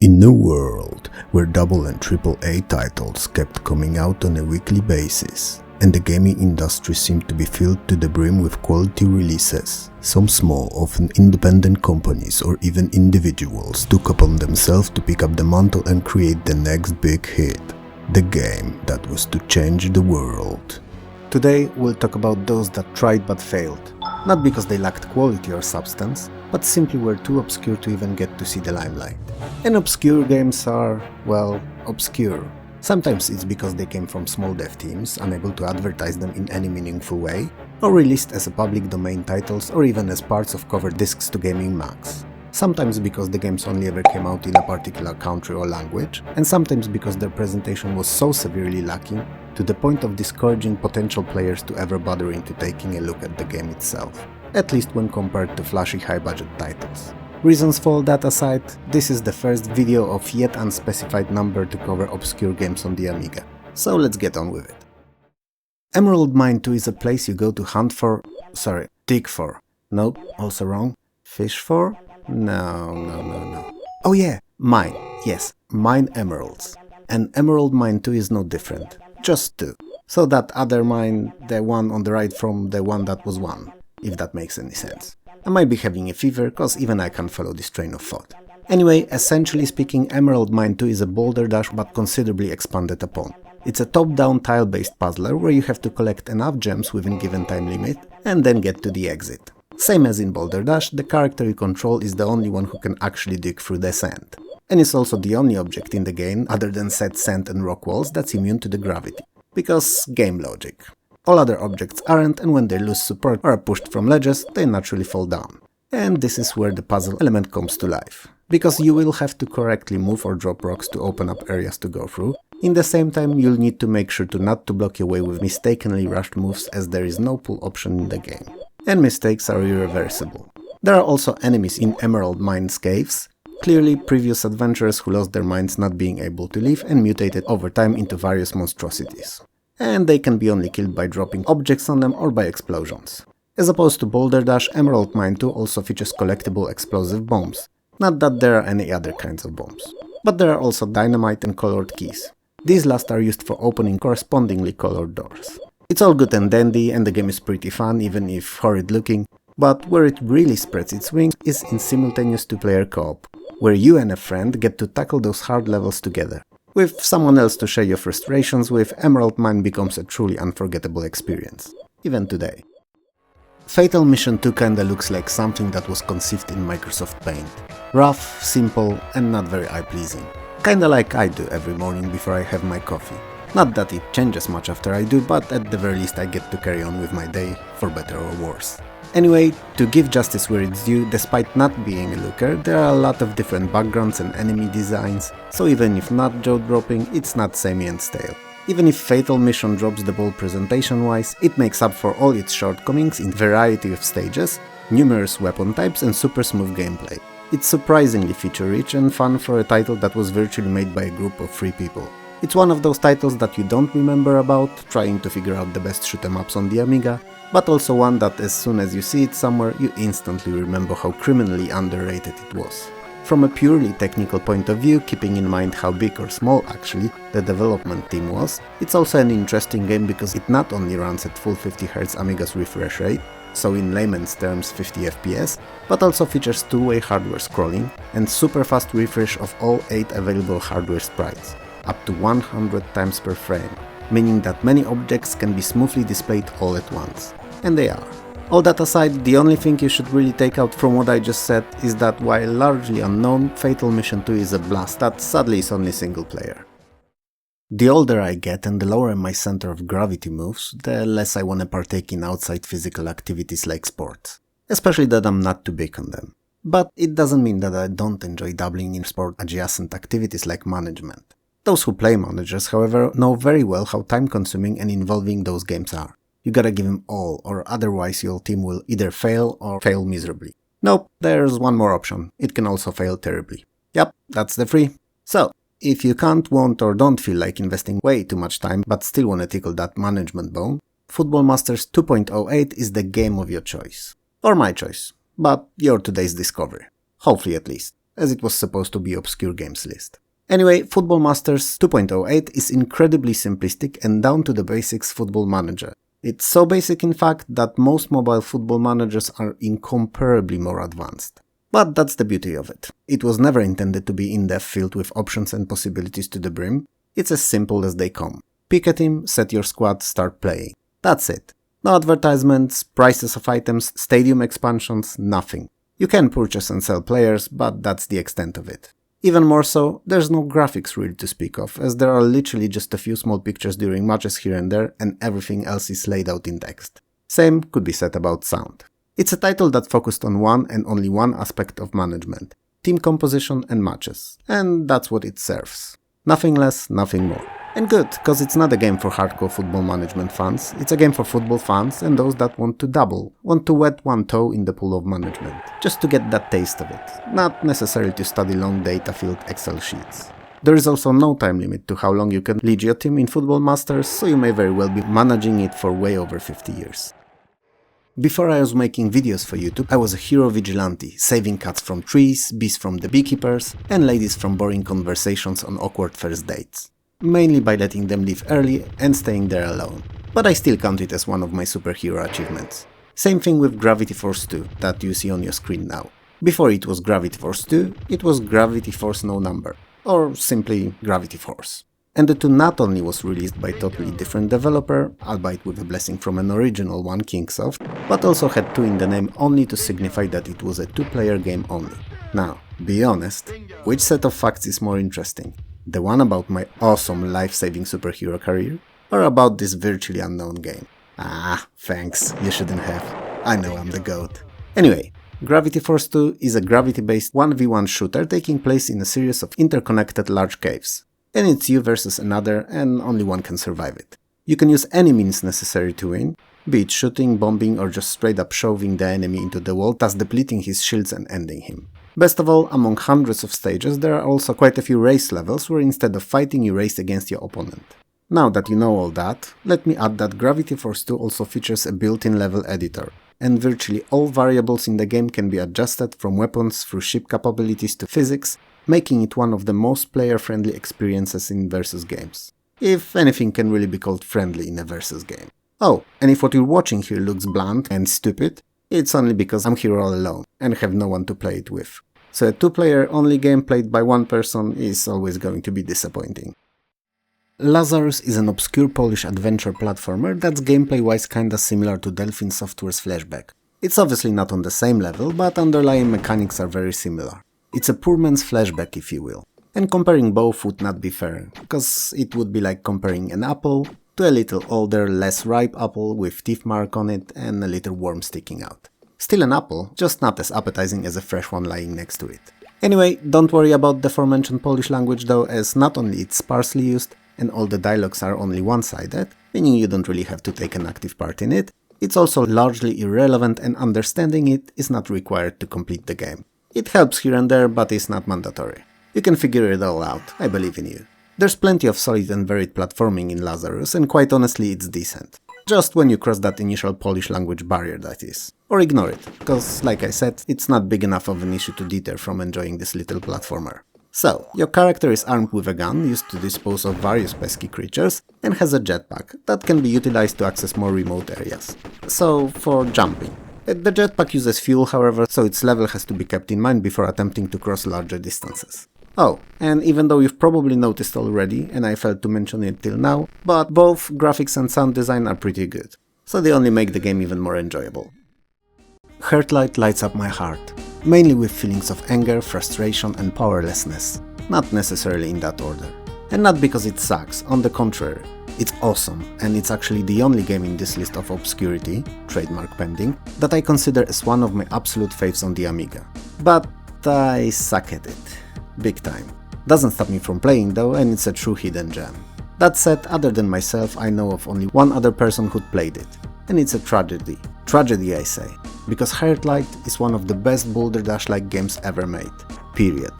In a world where double and triple A titles kept coming out on a weekly basis, and the gaming industry seemed to be filled to the brim with quality releases, some small, often independent companies or even individuals took upon themselves to pick up the mantle and create the next big hit, the game that was to change the world. Today we'll talk about those that tried but failed, not because they lacked quality or substance, but simply were too obscure to even get to see the limelight. And obscure games are, well, obscure. Sometimes it's because they came from small dev teams, unable to advertise them in any meaningful way, or released as a public domain titles or even as parts of cover discs to gaming mags. Sometimes because the games only ever came out in a particular country or language, and sometimes because their presentation was so severely lacking to the point of discouraging potential players to ever bother into taking a look at the game itself, at least when compared to flashy high-budget titles. Reasons for all that aside, this is the first video of yet unspecified number to cover obscure games on the Amiga, so let's get on with it. Emerald Mine 2 is a place you go to hunt for… dig for. Nope, also wrong. Fish for? No. Oh yeah, mine. Yes, mine emeralds. And Emerald Mine 2 is no different. Just two. So that other mine, the one on the right from the one that was one, if that makes any sense. I might be having a fever, cause even I can't follow this train of thought. Anyway, essentially speaking, Emerald Mine 2 is a boulder dash but considerably expanded upon. It's a top-down tile-based puzzler where you have to collect enough gems within given time limit and then get to the exit. Same as in Boulder Dash, the character you control is the only one who can actually dig through the sand. And it's also the only object in the game, other than said sand and rock walls, that's immune to the gravity. Because game logic. All other objects aren't, and when they lose support or are pushed from ledges, they naturally fall down. And this is where the puzzle element comes to life. Because you will have to correctly move or drop rocks to open up areas to go through. In the same time, you'll need to make sure to not to block your way with mistakenly rushed moves, as there is no pull option in the game. And mistakes are irreversible. There are also enemies in Emerald Mine's caves, clearly previous adventurers who lost their minds not being able to live and mutated over time into various monstrosities. And they can be only killed by dropping objects on them or by explosions. As opposed to Boulder Dash, Emerald Mine 2 also features collectible explosive bombs. Not that there are any other kinds of bombs. But there are also dynamite and colored keys. These last are used for opening correspondingly colored doors. It's all good and dandy, and the game is pretty fun, even if horrid looking, but where it really spreads its wings is in simultaneous two-player co-op, where you and a friend get to tackle those hard levels together. With someone else to share your frustrations with, Emerald Mine becomes a truly unforgettable experience, even today. Fatal Mission 2 kinda looks like something that was conceived in Microsoft Paint. Rough, simple, and not very eye-pleasing. Kinda like I do every morning before I have my coffee. Not that it changes much after I do, but at the very least I get to carry on with my day, for better or worse. Anyway, to give justice where it's due, despite not being a looker, there are a lot of different backgrounds and enemy designs, so even if not jaw-dropping, it's not samey and stale. Even if Fatal Mission drops the ball presentation-wise, it makes up for all its shortcomings in variety of stages, numerous weapon types and super smooth gameplay. It's surprisingly feature-rich and fun for a title that was virtually made by a group of 3 people. It's one of those titles that you don't remember about, trying to figure out the best shoot-em-ups on the Amiga, but also one that as soon as you see it somewhere, you instantly remember how criminally underrated it was. From a purely technical point of view, keeping in mind how big or small actually the development team was, it's also an interesting game because it not only runs at full 50Hz Amiga's refresh rate, so in layman's terms 50 FPS, but also features two-way hardware scrolling and super fast refresh of all 8 available hardware sprites, up to 100 times per frame, meaning that many objects can be smoothly displayed all at once. And they are. All that aside, the only thing you should really take out from what I just said is that while largely unknown, Fatal Mission 2 is a blast that sadly is only single player. The older I get and the lower my center of gravity moves, the less I wanna partake in outside physical activities like sports. Especially that I'm not too big on them. But it doesn't mean that I don't enjoy dabbling in sport-adjacent activities like management. Those who play managers, however, know very well how time-consuming and involving those games are. You gotta give them all, or otherwise your team will either fail or fail miserably. Nope, there's one more option. It can also fail terribly. Yep, that's the 3. So, if you can't, won't, or don't feel like investing way too much time but still wanna tickle that management bone, Football Masters 2.08 is the game of your choice. Or my choice. But your today's discovery. Hopefully at least. as it was supposed to be obscure games list. Anyway, Football Masters 2.08 is incredibly simplistic and down to the basics football manager. It's so basic in fact that most mobile football managers are incomparably more advanced. But that's the beauty of it. It was never intended to be in-depth filled with options and possibilities to the brim. It's as simple as they come. Pick a team, set your squad, start playing. That's it. No advertisements, prices of items, stadium expansions, nothing. You can purchase and sell players, but that's the extent of it. Even more so, there's no graphics really to speak of, as there are literally just a few small pictures during matches here and there, and everything else is laid out in text. Same could be said about sound. It's a title that focused on one and only one aspect of management, team composition and matches, and that's what it serves. Nothing less, nothing more. And good, cause it's not a game for hardcore football management fans, it's a game for football fans and those that want to dabble, want to wet one toe in the pool of management, just to get that taste of it, not necessarily to study long data-filled Excel sheets. There is also no time limit to how long you can lead your team in Football Masters, so you may very well be managing it for way over 50 years. Before I was making videos for YouTube, I was a hero vigilante, saving cats from trees, bees from the beekeepers, and ladies from boring conversations on awkward first dates. Mainly by letting them leave early and staying there alone. But I still count it as one of my superhero achievements. Same thing with Gravity Force 2 that you see on your screen now. Before it was Gravity Force 2, it was Gravity Force No Number, or simply Gravity Force. And the 2 not only was released by a totally different developer, albeit with a blessing from an original one, Kingsoft, but also had 2 in the name only to signify that it was a 2-player game only. Now, be honest, which set of facts is more interesting? The one about my awesome life-saving superhero career, or about this virtually unknown game? Ah, thanks, you shouldn't have. I know I'm the GOAT. Anyway, Gravity Force 2 is a gravity-based 1v1 shooter taking place in a series of interconnected large caves. And it's you versus another, and only one can survive it. You can use any means necessary to win, be it shooting, bombing, or just straight up shoving the enemy into the wall, thus depleting his shields and ending him. Best of all, among hundreds of stages, there are also quite a few race levels where instead of fighting you race against your opponent. Now that you know all that, let me add that Gravity Force 2 also features a built-in level editor, and virtually all variables in the game can be adjusted from weapons through ship capabilities to physics, making it one of the most player-friendly experiences in versus games. If anything can really be called friendly in a versus game. Oh, and if what you're watching here looks bland and stupid, it's only because I'm here all alone and have no one to play it with. So a 2-player only game played by one person is always going to be disappointing. Lazarus is an obscure Polish adventure platformer that's gameplay-wise kinda similar to Delphin Software's Flashback. It's obviously not on the same level, but underlying mechanics are very similar. It's a poor man's Flashback, if you will. And comparing both would not be fair, because it would be like comparing an apple to a little older, less ripe apple with teeth mark on it and a little worm sticking out. Still an apple, just not as appetizing as a fresh one lying next to it. Anyway, don't worry about the aforementioned Polish language though, as not only it's sparsely used, and all the dialogues are only one-sided, meaning you don't really have to take an active part in it, it's also largely irrelevant and understanding it is not required to complete the game. It helps here and there, but is not mandatory. You can figure it all out, I believe in you. There's plenty of solid and varied platforming in Lazarus, and quite honestly it's decent. Just when you cross that initial Polish language barrier, that is. Or ignore it, cause like I said, it's not big enough of an issue to deter from enjoying this little platformer. So, your character is armed with a gun used to dispose of various pesky creatures, and has a jetpack that can be utilized to access more remote areas. So, for jumping. The jetpack uses fuel, however, so its level has to be kept in mind before attempting to cross larger distances. Oh, and even though you've probably noticed already, and I failed to mention it till now, but both graphics and sound design are pretty good, so they only make the game even more enjoyable. Heartlight lights up my heart, mainly with feelings of anger, frustration and powerlessness, not necessarily in that order. And not because it sucks, on the contrary, it's awesome, and it's actually the only game in this list of obscurity, trademark pending, that I consider as one of my absolute faves on the Amiga. But I suck at it. Big time. Doesn't stop me from playing though, and it's a true hidden gem. That said, other than myself, I know of only one other person who'd played it. And it's a tragedy. Tragedy, I say. Because Heartlight is one of the best Boulder Dash-like games ever made. Period.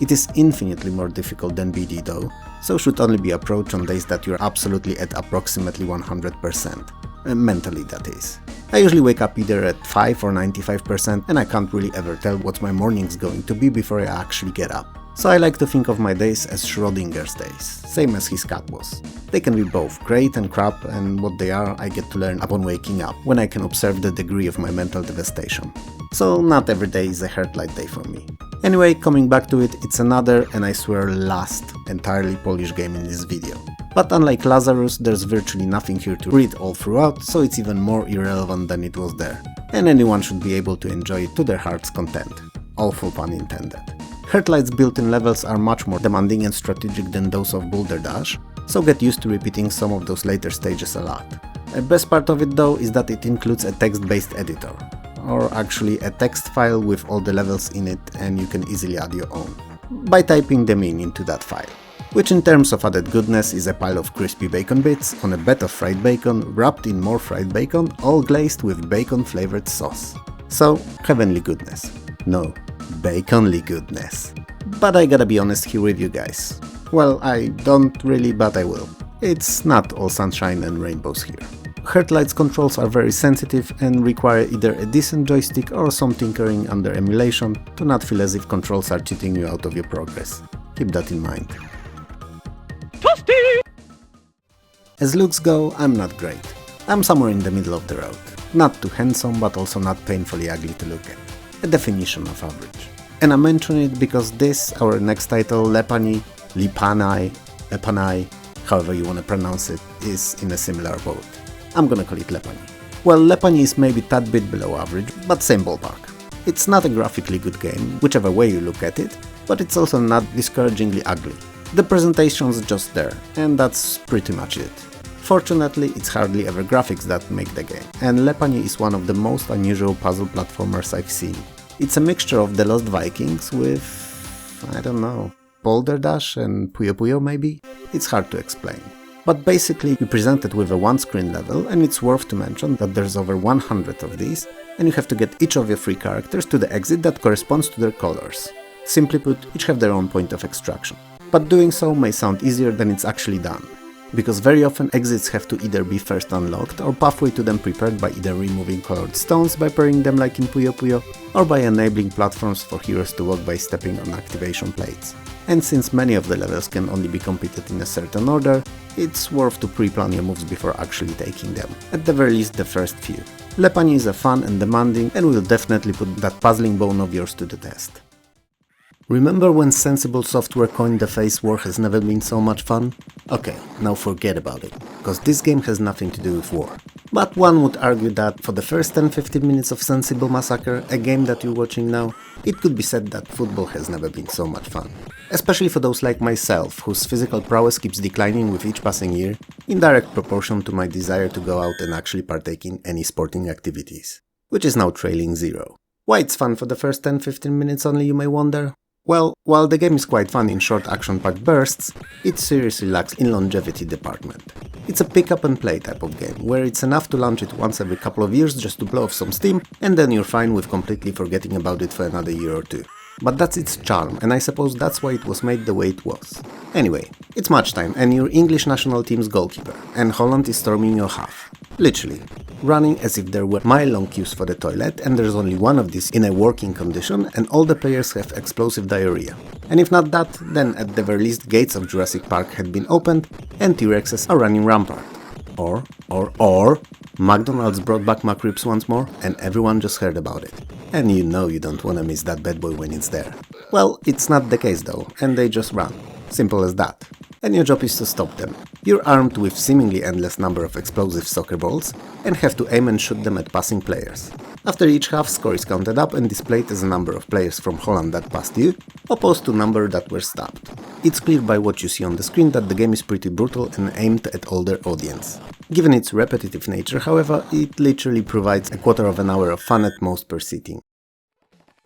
It is infinitely more difficult than BD though, so should only be approached on days that you're absolutely at approximately 100%. mentally that is. I usually wake up either at 5 or 95% and I can't really ever tell what my morning's going to be before I actually get up. So I like to think of my days as Schrodinger's days, same as his cat was. They can be both great and crap, and what they are I get to learn upon waking up, when I can observe the degree of my mental devastation. So not every day is a Heartlight day for me. Anyway, coming back to it, it's another, and I swear last, entirely Polish game in this video. But unlike Lazarus, there's virtually nothing here to read all throughout, so it's even more irrelevant than it was there. And anyone should be able to enjoy it to their heart's content. Awful pun intended. Heartlight's built-in levels are much more demanding and strategic than those of Boulder Dash, so get used to repeating some of those later stages a lot. The best part of it though is that it includes a text-based editor, or actually a text file with all the levels in it, and you can easily add your own, by typing them into that file. Which in terms of added goodness is a pile of crispy bacon bits on a bed of fried bacon, wrapped in more fried bacon, all glazed with bacon-flavored sauce. So, heavenly goodness. No, baconly goodness. But I gotta be honest here with you guys. Well, I don't really, but I will. It's not all sunshine and rainbows here. Heartlight's controls are very sensitive and require either a decent joystick or some tinkering under emulation to not feel as if controls are cheating you out of your progress. Keep that in mind. As looks go, I'm not great. I'm somewhere in the middle of the road. Not too handsome, but also not painfully ugly to look at. A definition of average. And I mention it because this, our next title, Lepani, however you want to pronounce it, is in a similar boat. I'm gonna call it Lepani. Well, Lepani is maybe a tad bit below average, but same ballpark. It's not a graphically good game, whichever way you look at it, but it's also not discouragingly ugly. The presentation's just there, and that's pretty much it. Fortunately, it's hardly ever graphics that make the game, and Lepani is one of the most unusual puzzle platformers I've seen. It's a mixture of The Lost Vikings with, I don't know, Boulder Dash and Puyo Puyo maybe? It's hard to explain. But basically, you're presented with a one-screen level, and it's worth to mention that there's over 100 of these, and you have to get each of your three characters to the exit that corresponds to their colors. Simply put, each have their own point of extraction. But doing so may sound easier than it's actually done, because very often exits have to either be first unlocked or pathway to them prepared by either removing colored stones by pairing them like in Puyo Puyo, or by enabling platforms for heroes to walk by stepping on activation plates. And since many of the levels can only be completed in a certain order, it's worth to pre-plan your moves before actually taking them, at the very least the first few. Lepani is a fun and demanding, and will definitely put that puzzling bone of yours to the test. Remember when Sensible Software coined the phrase "war has never been so much fun"? Okay, now forget about it, because this game has nothing to do with war. But one would argue that for the first 10-15 minutes of Sensible Massacre, a game that you're watching now, it could be said that football has never been so much fun. Especially for those like myself, whose physical prowess keeps declining with each passing year, in direct proportion to my desire to go out and actually partake in any sporting activities, which is now trailing zero. Why it's fun for the first 10-15 minutes only, you may wonder? Well, while the game is quite fun in short action-packed bursts, it seriously lacks in longevity department. It's a pick-up-and-play type of game, where it's enough to launch it once every couple of years just to blow off some steam, and then you're fine with completely forgetting about it for another year or two. But that's its charm, and I suppose that's why it was made the way it was. Anyway, it's match time, and you're English national team's goalkeeper, and Holland is storming your half. Literally. Running as if there were mile-long queues for the toilet, and there's only one of these in a working condition, and all the players have explosive diarrhea. And if not that, then at the very least gates of Jurassic Park had been opened, and T-Rexes are running rampart. Or, McDonald's brought back McRibs once more, and everyone just heard about it. And you know you don't wanna miss that bad boy when it's there. Well, it's not the case though, and they just run. Simple as that. And your job is to stop them. You're armed with seemingly endless number of explosive soccer balls, and have to aim and shoot them at passing players. After each half, score is counted up and displayed as a number of players from Holland that passed you, opposed to number that were stopped. It's clear by what you see on the screen that the game is pretty brutal and aimed at older audience. Given its repetitive nature, however, it literally provides a quarter of an hour of fun at most per sitting.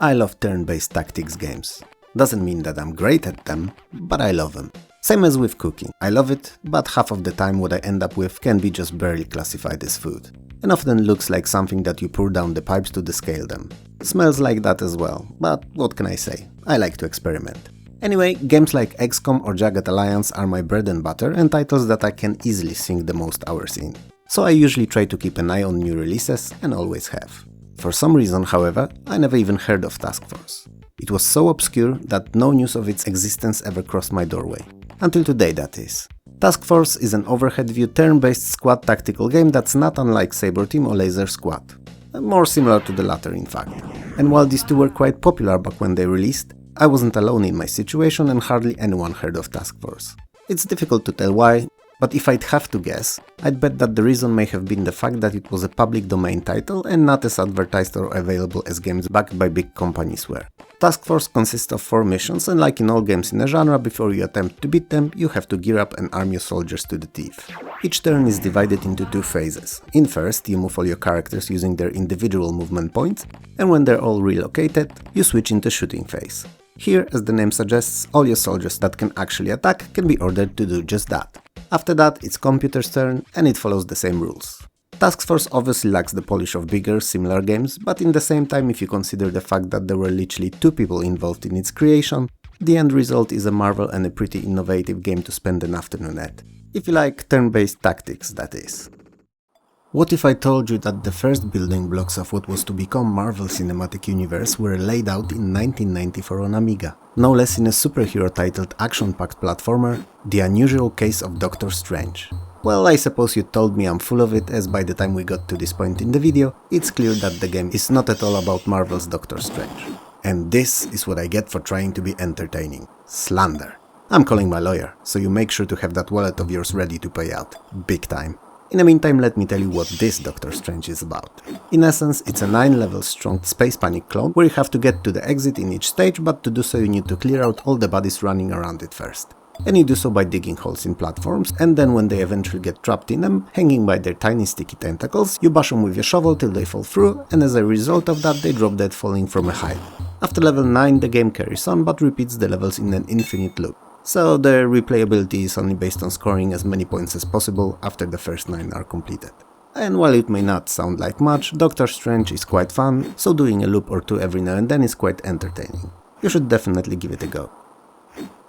I love turn-based tactics games. Doesn't mean that I'm great at them, but I love them. Same as with cooking. I love it, but half of the time what I end up with can be just barely classified as food. And often looks like something that you pour down the pipes to descale them. Smells like that as well, but what can I say? I like to experiment. Anyway, games like XCOM or Jagged Alliance are my bread and butter and titles that I can easily sink the most hours in. so I usually try to keep an eye on new releases and always have. For some reason, however, I never even heard of Task Force. It was so obscure that no news of its existence ever crossed my doorway. Until today, that is. Task Force is an overhead view turn-based squad tactical game that's not unlike Saber Team or Laser Squad. More similar to the latter, in fact. And while these two were quite popular back when they released, I wasn't alone in my situation and hardly anyone heard of Task Force. It's difficult to tell why, but if I'd have to guess, I'd bet that the reason may have been the fact that it was a public domain title and not as advertised or available as games backed by big companies were. Task Force consists of 4 missions, and like in all games in a genre, before you attempt to beat them, you have to gear up and arm your soldiers to the teeth. Each turn is divided into 2 phases. In first, you move all your characters using their individual movement points, and when they're all relocated, you switch into shooting phase. Here, as the name suggests, all your soldiers that can actually attack can be ordered to do just that. After that, it's computer's turn, and it follows the same rules. Task Force obviously lacks the polish of bigger, similar games, but in the same time, if you consider the fact that there were literally 2 people involved in its creation, the end result is a marvel and a pretty innovative game to spend an afternoon at. If you like turn-based tactics, that is. What if I told you that the first building blocks of what was to become Marvel Cinematic Universe were laid out in 1994 on Amiga? No less in a superhero titled action-packed platformer, The Unusual Case of Doctor Strange. Well, I suppose you told me I'm full of it, as by the time we got to this point in the video, it's clear that the game is not at all about Marvel's Doctor Strange. And this is what I get for trying to be entertaining. Slander. I'm calling my lawyer, so you make sure to have that wallet of yours ready to pay out. Big time. In the meantime, let me tell you what this Doctor Strange is about. In essence, it's a 9 levels strong Space Panic clone where you have to get to the exit in each stage, but to do so you need to clear out all the bodies running around it first. And you do so by digging holes in platforms, and then when they eventually get trapped in them, hanging by their tiny sticky tentacles, you bash them with your shovel till they fall through, and as a result of that they drop dead falling from a height. After level 9 the game carries on, but repeats the levels in an infinite loop. So the replayability is only based on scoring as many points as possible after the first 9 are completed. And while it may not sound like much, Doctor Strange is quite fun, so doing a loop or 2 every now and then is quite entertaining. You should definitely give it a go.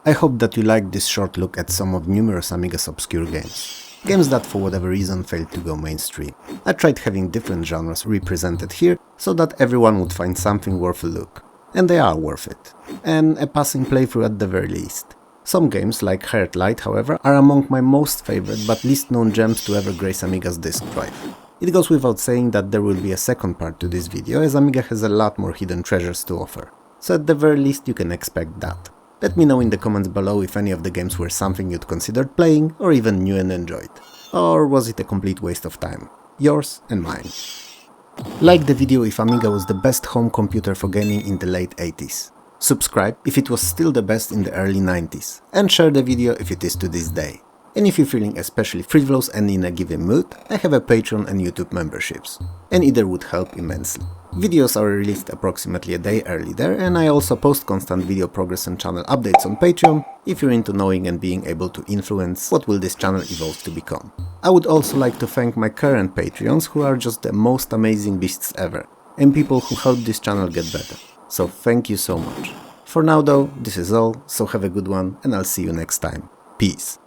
I hope that you liked this short look at some of numerous Amiga's obscure games. Games that for whatever reason failed to go mainstream. I tried having different genres represented here, so that everyone would find something worth a look. And they are worth it. And a passing playthrough at the very least. Some games, like Heartlight, however, are among my most favorite but least known gems to ever grace Amiga's disk drive. It goes without saying that there will be a second part to this video, as Amiga has a lot more hidden treasures to offer. So at the very least you can expect that. Let me know in the comments below if any of the games were something you'd considered playing, or even knew and enjoyed. Or was it a complete waste of time? Yours and mine. Like the video if Amiga was the best home computer for gaming in the late 80s. Subscribe if it was still the best in the early 90s. And share the video if it is to this day. And if you're feeling especially frivolous and in a given mood, I have a Patreon and YouTube memberships. And either would help immensely. Videos are released approximately a day early there, and I also post constant video progress and channel updates on Patreon, if you're into knowing and being able to influence what will this channel evolve to become. I would also like to thank my current Patreons, who are just the most amazing beasts ever, and people who help this channel get better. So thank you so much. For now though, this is all, so have a good one, and I'll see you next time. Peace.